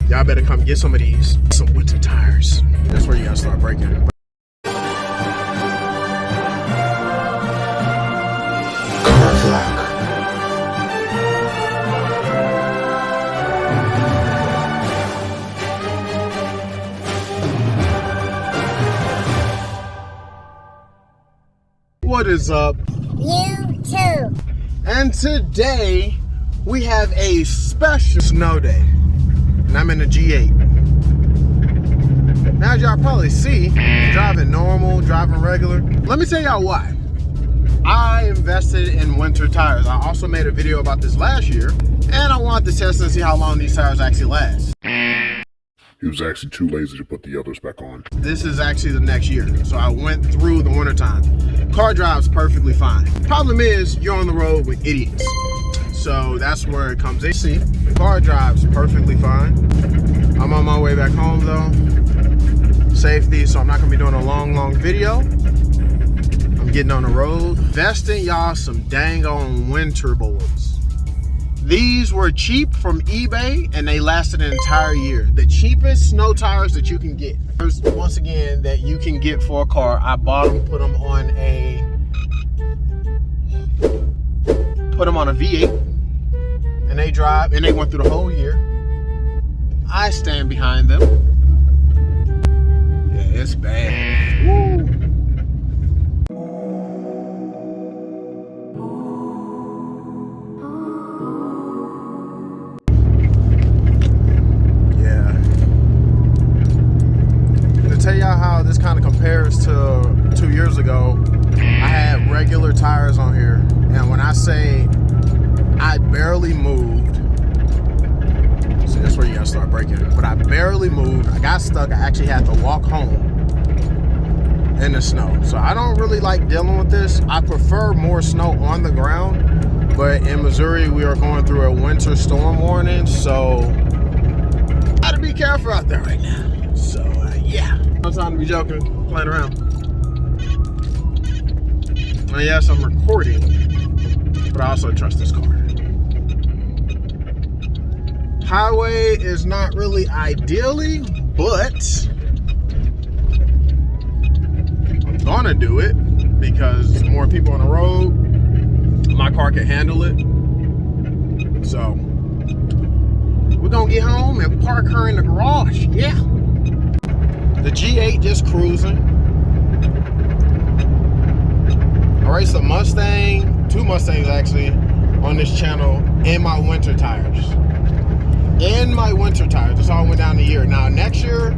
Y'all better come get some of these. Some winter tires. That's where you gotta start breaking. What is up, YouTube? And today we have a special snow day, and I'm in a G8. Now, as y'all probably see, driving normal, driving regular. Let me tell y'all why. I invested in winter tires. I also made a video about this last year, and I wanted to test and see how long these tires actually last. He was actually too lazy to put the others back on. This is actually the next year, so I went through the winter time. Car drives perfectly fine. Problem is, you're on the road with idiots. So that's where it comes in. See, car drives perfectly fine. I'm on my way back home though. Safety, so I'm not gonna be doing a long video. I'm getting on the road. Investing y'all some dang on winter boards. These were cheap from eBay and they lasted an entire year. The cheapest snow tires that you can get. Once again, that you can get for a car. I bought them, put them on a V8, and they drive, and they went through the whole year. I stand behind them. Yeah, it's bad. Woo. Tell y'all how this kind of compares to 2 years ago. I had regular tires on here, and when I say I barely moved, see, that's where you gotta start breaking. But I barely moved. I got stuck. I actually had to walk home in the snow. So I don't really like dealing with this. I prefer more snow on the ground, but in Missouri we are going through a winter storm warning, so gotta be careful out there right now. So yeah. No time to be joking, playing around. And yes, I'm recording, but I also trust this car. Highway is not really ideally, but I'm gonna do it because more people on the road. My car can handle it. So we're gonna get home and park her in the garage. Yeah. The G8 just cruising. I raced a Mustang, 2 Mustangs actually, on this channel in my winter tires. In my winter tires. That's all went down the year. Now next year,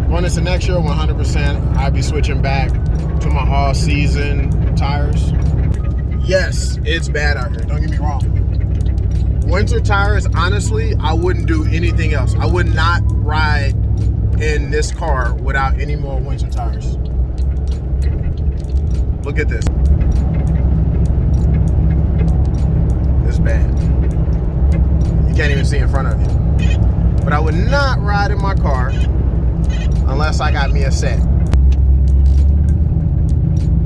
going into next year, 100%, I'll be switching back to my all-season tires. Yes, it's bad out here. Don't get me wrong. Winter tires, honestly, I wouldn't do anything else. I would not ride in this car without any more winter tires. Look at this. It's bad. You can't even see in front of you. But I would not ride in my car unless I got me a set.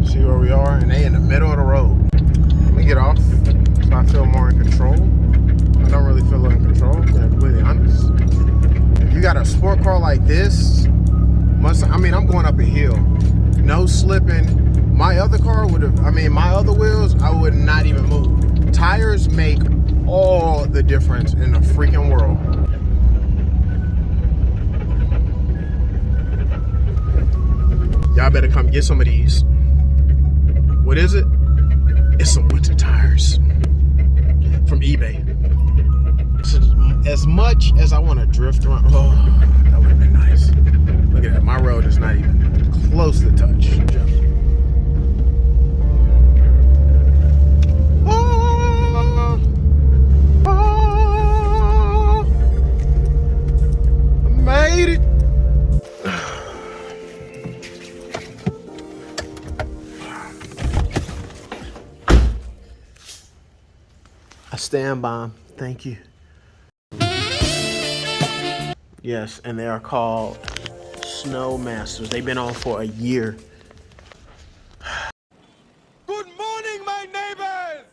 See where we are? And they in the middle of the road. Let me get off so I feel more in control. I don't really feel in control, to be completely honest. You got a sport car like this, I'm going up a hill, no slipping. My other car would have, my other wheels, I would not even move. Tires make all the difference in the freaking world. Y'all better come get some of these. What is it? It's some winter tires from eBay. As much as I want to drift around, oh, that would have been nice. Look at that, my road is not even close to touch. Oh, oh, I made it. I stand by them. Thank you. Yes, and they are called Snow Masters. They've been on for a year. Good morning, my neighbors!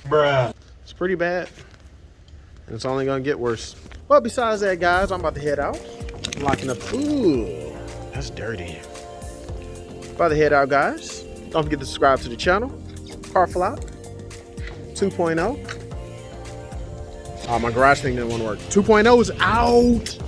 Bruh. It's pretty bad. And it's only gonna get worse. But besides that, guys, I'm about to head out. I'm locking up. Ooh, that's dirty. About to head out, guys. Don't forget to subscribe to the channel. Car Flop 2.0. Oh, my garage thing didn't want to work. 2.0 is out.